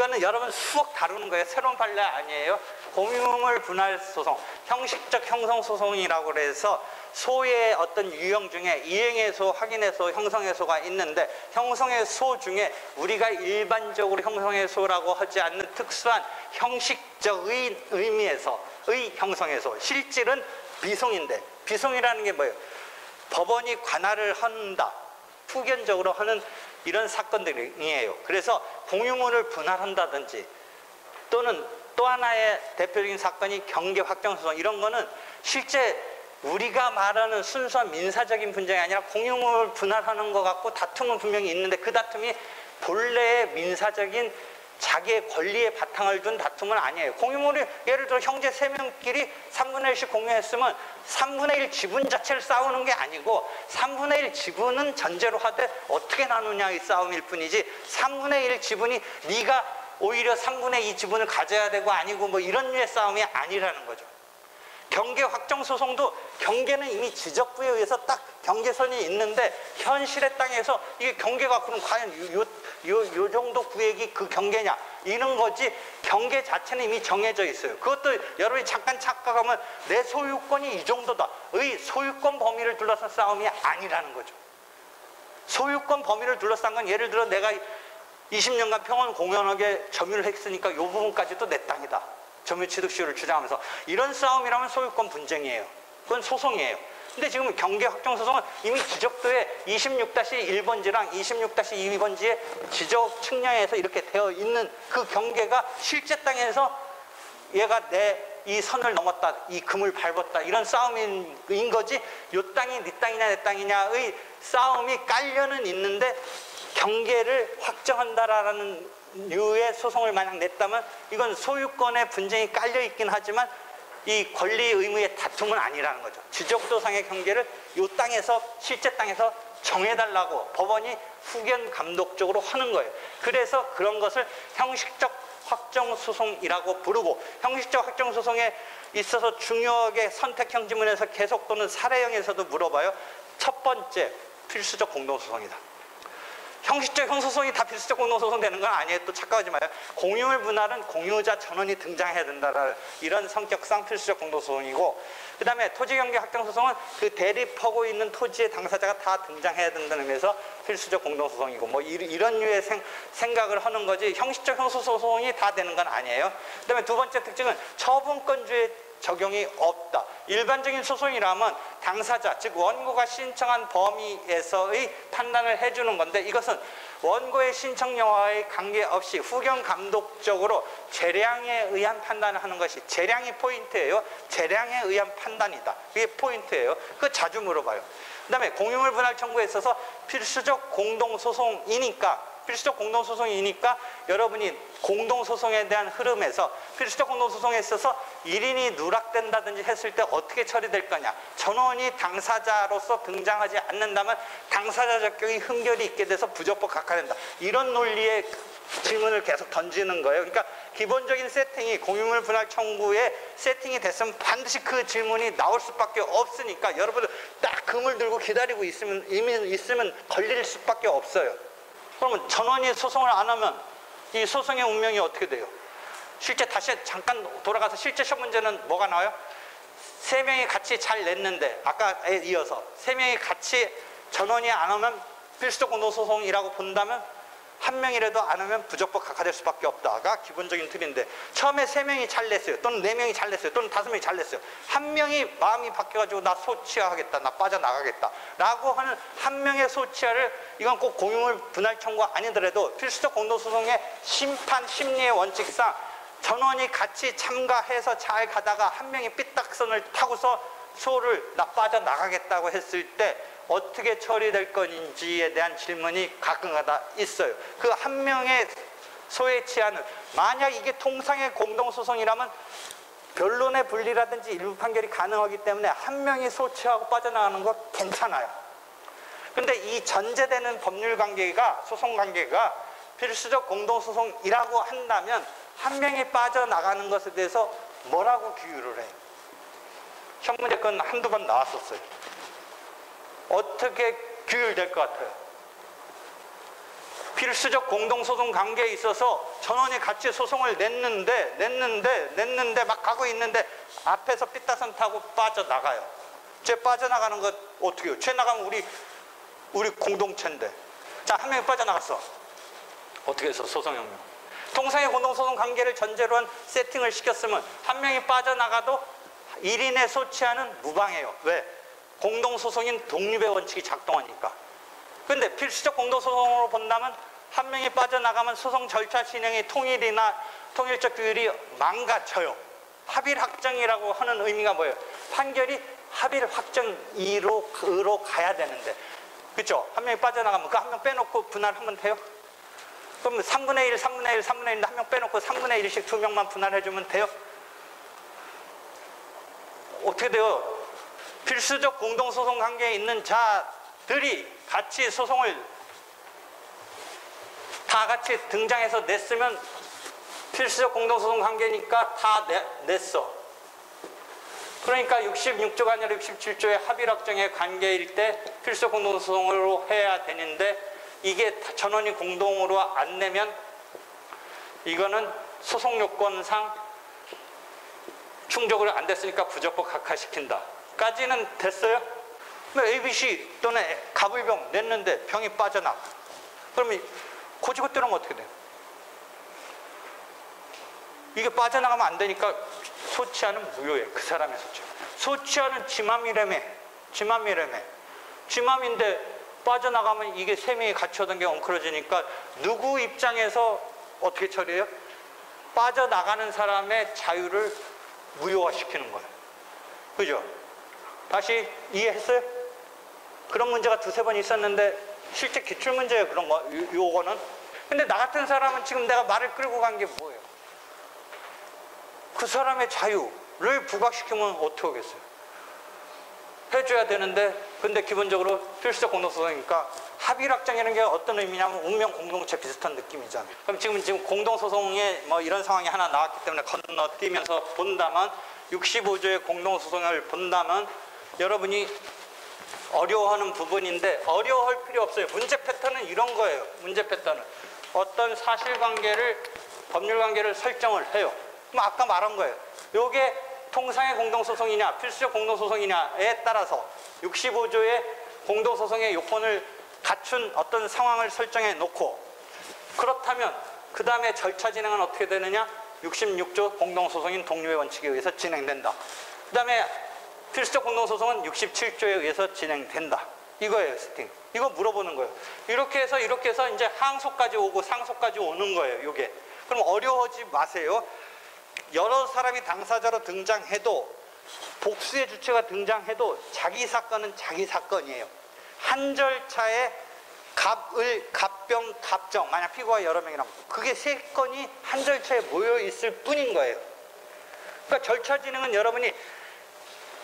이거는 여러분 수억 다루는 거예요. 새로운 판례 아니에요. 공유물 분할 소송, 형식적 형성 소송이라고 그래서 소의 어떤 유형 중에 이행의 소, 확인의 소, 형성의 소가 있는데, 형성의 소 중에 우리가 일반적으로 형성의 소라고 하지 않는 특수한 형식적의 의미에서의 형성의 소, 실질은 비송인데, 비송이라는 게 뭐예요? 법원이 관할을 한다, 후견적으로 하는 이런 사건들이에요. 그래서 공유물을 분할한다든지, 또는 또 하나의 대표적인 사건이 경계 확정 소송, 이런 거는 실제 우리가 말하는 순수한 민사적인 분쟁이 아니라 공유물을 분할하는 것 같고 다툼은 분명히 있는데, 그 다툼이 본래의 민사적인 자기의 권리에 바탕을 둔 다툼은 아니에요. 공유물이 예를 들어 형제 3명끼리 3분의 1씩 공유했으면 3분의 1 지분 자체를 싸우는 게 아니고 3분의 1 지분은 전제로 하되 어떻게 나누냐의 싸움일 뿐이지, 3분의 1 지분이 네가 오히려 3분의 2 지분을 가져야 되고 아니고 뭐 이런 류의 싸움이 아니라는 거죠. 경계 확정 소송도 경계는 이미 지적부에 의해서 딱 경계선이 있는데, 현실의 땅에서 이게 경계가 그럼 과연 요 정도 구역이 그 경계냐 이런 거지, 경계 자체는 이미 정해져 있어요. 그것도 여러분이 잠깐 착각하면 내 소유권이 이 정도다 의 소유권 범위를 둘러싼 싸움이 아니라는 거죠. 소유권 범위를 둘러싼 건 예를 들어 내가 20년간 평원 공연하게 점유를 했으니까 이 부분까지도 내 땅이다, 점유취득시효를 주장하면서, 이런 싸움이라면 소유권 분쟁이에요. 그건 소송이에요. 근데 지금 경계 확정 소송은 이미 지적도에 26-1번지랑 26-2번지의 지적 측량에서 이렇게 되어 있는 그 경계가 실제 땅에서 얘가 내 이 선을 넘었다, 이 금을 밟았다, 이런 싸움인 거지, 요 땅이 네 땅이냐 내 땅이냐의 싸움이 깔려는 있는데, 경계를 확정한다라는 류의 소송을 만약 냈다면 이건 소유권의 분쟁이 깔려 있긴 하지만 이 권리 의무의 다툼은 아니라는 거죠. 지적도상의 경계를 이 땅에서, 실제 땅에서 정해달라고 법원이 후견 감독적으로 하는 거예요. 그래서 그런 것을 형식적 확정소송이라고 부르고, 형식적 확정소송에 있어서 중요하게 선택형 지문에서 계속 또는 사례형에서도 물어봐요. 첫 번째, 필수적 공동소송이다. 형식적 형소송이 다 필수적 공동소송 되는 건 아니에요. 또 착각하지 마요. 공유물 분할은 공유자 전원이 등장해야 된다라는 이런 성격상 필수적 공동소송이고, 그 다음에 토지경계 확정소송은 그 대립하고 있는 토지의 당사자가 다 등장해야 된다는 의미에서 필수적 공동소송이고, 뭐 이런 류의 생각을 하는 거지, 형식적 형소소송이 다 되는 건 아니에요. 그 다음에 두 번째 특징은 처분권주의 적용이 없다. 일반적인 소송이라면 당사자, 즉 원고가 신청한 범위에서의 판단을 해주는 건데, 이것은 원고의 신청 여하에 관계없이 후견 감독적으로 재량에 의한 판단을 하는 것이, 재량이 포인트예요. 재량에 의한 판단이다, 그게 포인트예요. 그거 자주 물어봐요. 그 다음에 공유물 분할 청구에 있어서 필수적 공동소송이니까, 여러분이 공동소송에 대한 흐름에서 필수적 공동소송에 있어서 1인이 누락된다든지 했을 때 어떻게 처리될 거냐, 전원이 당사자로서 등장하지 않는다면 당사자 적격이 흠결이 있게 돼서 부적법 각하된다, 이런 논리의 질문을 계속 던지는 거예요. 그러니까 기본적인 세팅이, 공유물 분할 청구에 세팅이 됐으면 반드시 그 질문이 나올 수밖에 없으니까, 여러분들 딱 금을 들고 기다리고 있으면 걸릴 수밖에 없어요. 그러면 전원이 소송을 안 하면 이 소송의 운명이 어떻게 돼요? 실제 다시 잠깐 돌아가서 실제 시험 문제는 뭐가 나와요? 3명이 같이 잘 냈는데, 아까에 이어서 3명이 같이 전원이 안 하면 필수적 공동소송이라고 본다면, 1명이라도 안 하면 부적법 각하될 수밖에 없다가 기본적인 틀인데, 처음에 3명이 잘 냈어요, 또는 4명이 잘 냈어요, 또는 5명이 잘 냈어요. 1명이 마음이 바뀌어가지고 나 소치하겠다, 나 빠져나가겠다 라고 하는 1명의 소치하를, 이건 꼭 공유물 분할 청구가 아니더라도 필수적 공동소송의 심판 심리의 원칙상 전원이 같이 참가해서 잘 가다가 1명이 삐딱선을 타고서 소를 나 빠져나가겠다고 했을 때 어떻게 처리될 건지에 대한 질문이 가끔가다 있어요. 그 1명의 소의 치안은, 만약 이게 통상의 공동소송이라면 변론의 분리라든지 일부 판결이 가능하기 때문에 1명이 소치하고 빠져나가는 거 괜찮아요. 근데 이 전제되는 법률 관계가, 소송 관계가 필수적 공동소송이라고 한다면 1명이 빠져나가는 것에 대해서 뭐라고 규율을 해요? 시험 문제 건 한두 번 나왔었어요. 어떻게 규율될 것 같아요? 필수적 공동소송 관계에 있어서 전원이 같이 소송을 냈는데 막 가고 있는데 앞에서 삐따선 타고 빠져나가요. 쟤 빠져나가는 것 어떻게 해요? 쟤 나가면 우리 공동체인데. 자, 한 명이 빠져나갔어. 어떻게 해서 소송형용? 통상의 공동소송 관계를 전제로 한 세팅을 시켰으면 한 명이 빠져나가도 1인의 소치하는 무방해요. 왜? 공동소송인 독립의 원칙이 작동하니까. 근데 필수적 공동소송으로 본다면 한 명이 빠져나가면 소송 절차 진행의 통일적 규율이 망가져요. 합일 확정이라고 하는 의미가 뭐예요? 판결이 합일 확정으로 가야 되는데, 그렇죠? 한 명이 빠져나가면 그 한 명 빼놓고 분할하면 돼요? 그럼 3분의 1, 3분의 1, 3분의 1인데 한 명 빼놓고 3분의 1씩 두 명만 분할해주면 돼요? 어떻게 돼요? 필수적 공동소송 관계에 있는 자들이 같이 소송을 다 같이 등장해서 냈으면 필수적 공동소송 관계니까 다 냈어. 그러니까 66조가 아니라 67조의 합일 확정의 관계일 때 필수적 공동소송으로 해야 되는데 이게 전원이 공동으로 안 내면 이거는 소송 요건상 충족을 안 됐으니까 부적법 각하시킨다. 까지는 됐어요? ABC 또는 갑을병 냈는데 병이 빠져나가. 그러면 고지고대로면 어떻게 돼요? 이게 빠져나가면 안 되니까 소치하는 무효예요. 그 사람의 소치. 소치하는 지맘이라며. 지맘인데 빠져나가면 이게 세 명이 같이 오던 게 엉클어지니까 누구 입장에서 어떻게 처리해요? 빠져나가는 사람의 자유를 무효화시키는 거예요. 그죠? 다시 이해했어요? 그런 문제가 두세 번 있었는데 실제 기출문제예요. 그런 거, 요거는. 근데 나 같은 사람은 지금 내가 말을 끌고 간 게 뭐예요? 그 사람의 자유를 부각시키면 어떻게 하겠어요? 해줘야 되는데, 근데 기본적으로 필수적 공동소송이니까 합일 확정이라는 게 어떤 의미냐면 운명 공동체 비슷한 느낌이잖아요. 그럼 지금 공동소송에 뭐 이런 상황이 하나 나왔기 때문에 건너뛰면서 본다면 65조의 공동소송을 본다면 여러분이 어려워하는 부분인데 어려워할 필요 없어요. 문제 패턴은 이런 거예요. 문제 패턴은 어떤 사실관계를 법률관계를 설정을 해요. 그럼 아까 말한 거예요. 요게 통상의 공동소송이냐 필수적 공동소송이냐에 따라서 65조의 공동소송의 요건을 갖춘 어떤 상황을 설정해 놓고, 그렇다면 그 다음에 절차 진행은 어떻게 되느냐? 66조 공동소송인 독립의 원칙에 의해서 진행된다. 그 다음에 필수적 공동소송은 67조에 의해서 진행된다. 이거예요, 세팅. 이거 물어보는 거예요. 이렇게 해서 이제 항소까지 오고 상소까지 오는 거예요, 요게. 그럼 어려워하지 마세요. 여러 사람이 당사자로 등장해도, 복수의 주체가 등장해도 자기 사건은 자기 사건이에요. 한 절차에 갑병, 갑정, 만약 피고가 여러 명이라면 그게 세 건이 한 절차에 모여 있을 뿐인 거예요. 그러니까 절차 진행은 여러분이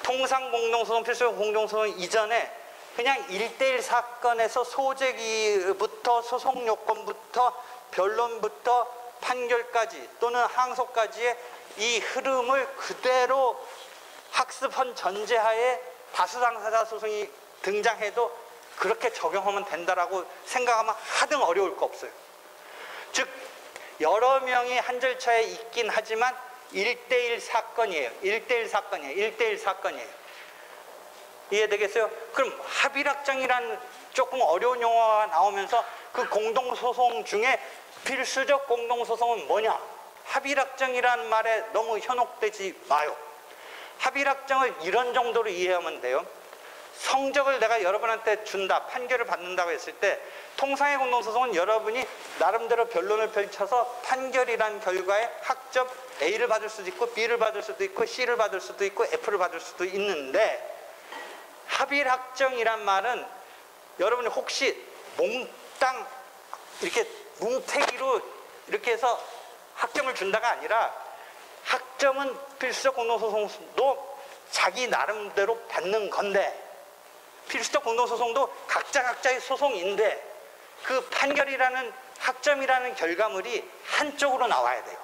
통상 공동소송, 필수적 공동소송 이전에 그냥 1대1 사건에서 소재기부터 소송 요건부터 변론부터 판결까지 또는 항소까지의 이 흐름을 그대로 학습한 전제하에 다수 당사자 소송이 등장해도 그렇게 적용하면 된다라고 생각하면 하등 어려울 거 없어요. 즉 여러 명이 한 절차에 있긴 하지만 1대1 사건이에요. 1대1 사건이에요. 이해되겠어요? 그럼 합일 확정이라는 조금 어려운 용어가 나오면서 그 공동소송 중에 필수적 공동소송은 뭐냐? 합일 확정이라는 말에 너무 현혹되지 마요. 합일 확정을 이런 정도로 이해하면 돼요. 성적을 내가 여러분한테 준다, 판결을 받는다고 했을 때 통상의 공동소송은 여러분이 나름대로 변론을 펼쳐서 판결이란 결과에 학점 A를 받을 수도 있고 B를 받을 수도 있고 C를 받을 수도 있고 F를 받을 수도 있는데, 합일 확정이란 말은 여러분이 혹시 몽땅 이렇게 뭉태기로 이렇게 해서 학점을 준다가 아니라, 학점은 필수적 공동소송도 자기 나름대로 받는 건데, 필수적 공동소송도 각자의 소송인데 그 판결이라는 학점이라는 결과물이 한쪽으로 나와야 돼요.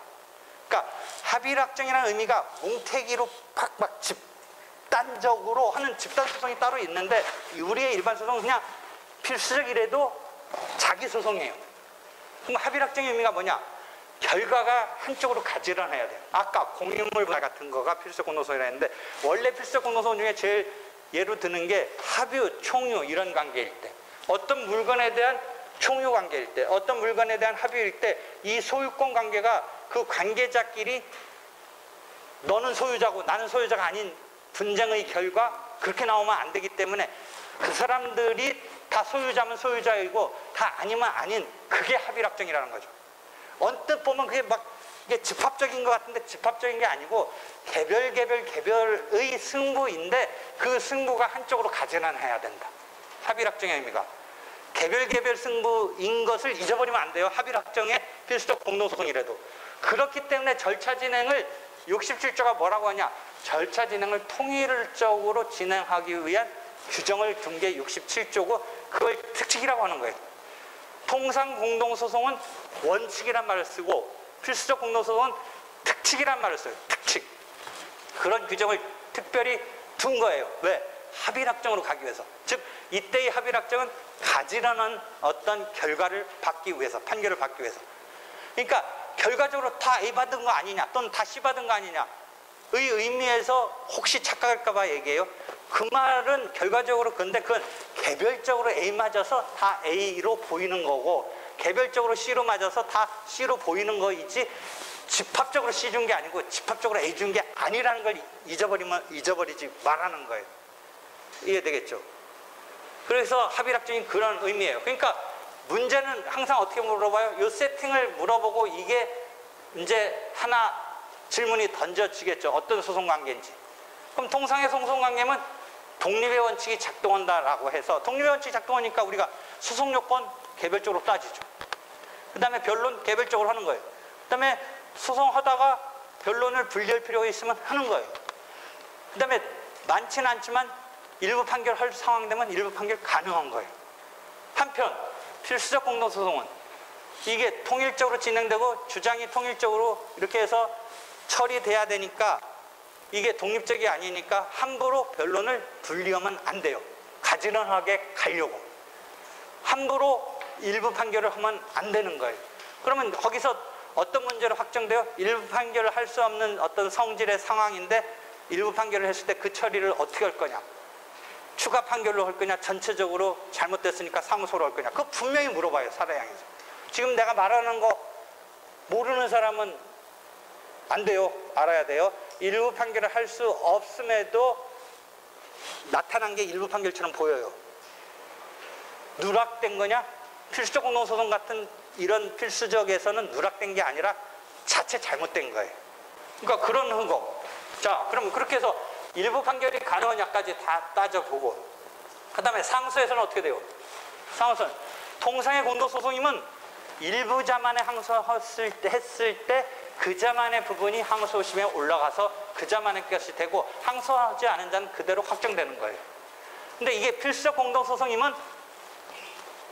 그러니까 합일 확정이라는 의미가 뭉태기로 팍팍 집단적으로 하는 집단 소송이 따로 있는데, 우리의 일반 소송은 그냥 필수적이라도 자기 소송이에요. 그럼 합의락정의 의미가 뭐냐? 결과가 한쪽으로 가지런해야 돼요. 아까 공유물 분할 같은 거가 필수적 공동소송이라 했는데, 원래 필수적 공동소송 중에 제일 예로 드는 게 합유, 총유 이런 관계일 때, 어떤 물건에 대한 총유 관계일 때, 어떤 물건에 대한 합유일 때, 이 소유권 관계가 그 관계자끼리 너는 소유자고 나는 소유자가 아닌 분쟁의 결과, 그렇게 나오면 안 되기 때문에 그 사람들이 다 소유자면 소유자이고 다 아니면 아닌, 그게 합의락정이라는 거죠. 언뜻 보면 그게 막 이게 집합적인 것 같은데 집합적인 게 아니고 개별의 승부인데, 그 승부가 한쪽으로 가지는 해야 된다. 합의락정의 의미가 개별 승부인 것을 잊어버리면 안 돼요. 합의락정의 필수적 공동소송이라도. 그렇기 때문에 절차 진행을 67조가 뭐라고 하냐? 절차 진행을 통일적으로 진행하기 위한 규정을 둔 게 67조고, 그걸 특칙이라고 하는 거예요. 통상 공동소송은 원칙이란 말을 쓰고 필수적 공동소송은 특칙이란 말을 써요. 특칙. 그런 규정을 특별히 둔 거예요. 왜? 합의락정으로 가기 위해서. 즉 이때의 합의락정은 가지런한 어떤 결과를 받기 위해서, 판결을 받기 위해서. 그러니까 결과적으로 다 A 받은 거 아니냐, 또는 다 C 받은 거 아니냐 의 의미에서 혹시 착각할까 봐 얘기해요. 그 말은 결과적으로, 근데 그건 개별적으로 A 맞아서 다 A로 보이는 거고, 개별적으로 C로 맞아서 다 C로 보이는 거이지, 집합적으로 C 준 게 아니고 집합적으로 A 준 게 아니라는 걸 잊어버리지 말라는 거예요. 이해되겠죠? 그래서 합의락정이 그런 의미예요. 그러니까 문제는 항상 어떻게 물어봐요? 이 세팅을 물어보고 이게 이제 하나 질문이 던져지겠죠. 어떤 소송관계인지. 그럼 통상의 소송관계는 독립의 원칙이 작동한다라고 해서, 독립의 원칙이 작동하니까 우리가 소송요건 개별적으로 따지죠. 그 다음에 변론 개별적으로 하는 거예요. 그 다음에 소송하다가 변론을 분리할 필요가 있으면 하는 거예요. 그 다음에 많지는 않지만 일부 판결할 상황 되면 일부 판결 가능한 거예요. 한편 필수적 공동소송은 이게 통일적으로 진행되고 주장이 통일적으로 이렇게 해서 처리돼야 되니까, 이게 독립적이 아니니까 함부로 변론을 분리하면 안 돼요. 가지런하게 가려고. 함부로 일부 판결을 하면 안 되는 거예요. 그러면 거기서 어떤 문제로 확정돼요? 일부 판결을 할 수 없는 어떤 성질의 상황인데, 일부 판결을 했을 때 그 처리를 어떻게 할 거냐? 추가 판결로 할 거냐? 전체적으로 잘못됐으니까 사무소로 할 거냐? 그거 분명히 물어봐요, 사례양에서. 지금 내가 말하는 거 모르는 사람은 안 돼요. 알아야 돼요. 일부 판결을 할 수 없음에도 나타난 게 일부 판결처럼 보여요. 누락된 거냐? 필수적 공동소송 같은 이런 필수적에서는 누락된 게 아니라 자체 잘못된 거예요. 그러니까 그런 거. 자, 그럼 그렇게 해서 일부 판결이 가능하냐까지 다 따져보고, 그 다음에 상소에서는 어떻게 돼요? 상소는 통상의 공동소송이면 일부 자만에 항소했을 때 그 자만의 부분이 항소심에 올라가서 그 자만의 것이 되고, 항소하지 않은 자는 그대로 확정되는 거예요. 근데 이게 필수적 공동소송이면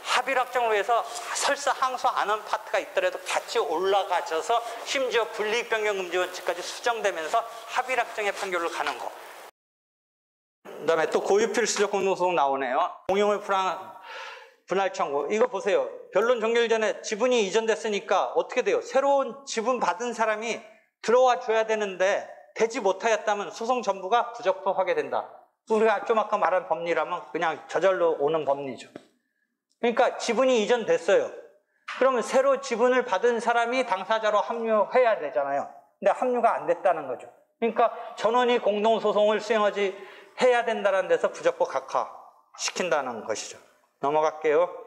합의락정을 위해서 설사 항소 안 한 파트가 있더라도 같이 올라가져서 심지어 불이익변경금지원칙까지 수정되면서 합의락정의 판결로 가는 거. 그 다음에 또 고유필수적 공동소송 나오네요. 공용의 분할 청구. 이거 보세요. 변론 종결 전에 지분이 이전됐으니까 어떻게 돼요? 새로운 지분 받은 사람이 들어와 줘야 되는데 되지 못하였다면 소송 전부가 부적법하게 된다. 우리가 좀 아까 말한 법리라면 그냥 저절로 오는 법리죠. 그러니까 지분이 이전됐어요. 그러면 새로 지분을 받은 사람이 당사자로 합류해야 되잖아요. 근데 합류가 안 됐다는 거죠. 그러니까 전원이 공동소송을 수행하지 해야 된다는 데서 부적법 각하시킨다는 것이죠. 넘어갈게요.